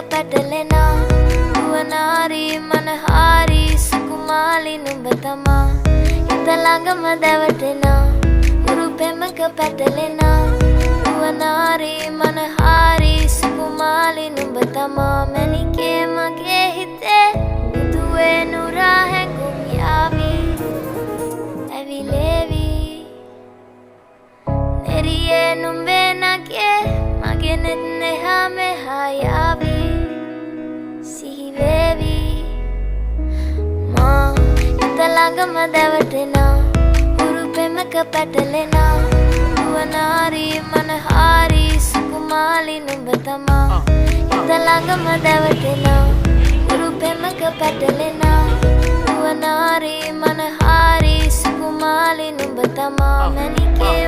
පැටලෙනා නුවනාරී මනහාරී සුකුමාලි නුඹ තමා හිත ළඟම දැවටෙනා උරු පෙමක පැටලෙනා නුවනාරී මනහාරී සුකුමාලි නුඹ තමා මැණිකේ මගේ හිතේ දුවේ නුරා හැඟුම් යාවි ඇවිලේවි නෙරියේ නුඹේ නගේ මගේ නෙත් නෙහා මෙහා යාවි සිහිවේවි මා හිත ළඟම දැවටෙනා උරු පෙමක පැටලෙනා නුවනාරී මනහාරී සුකුමාලි නුඹ තමා හිත ළඟම දැවටෙනා උරු පෙමක පැටලෙනා නුවනාරී මනහාරී සුකුමාලි නුඹ තමා මැණිකේ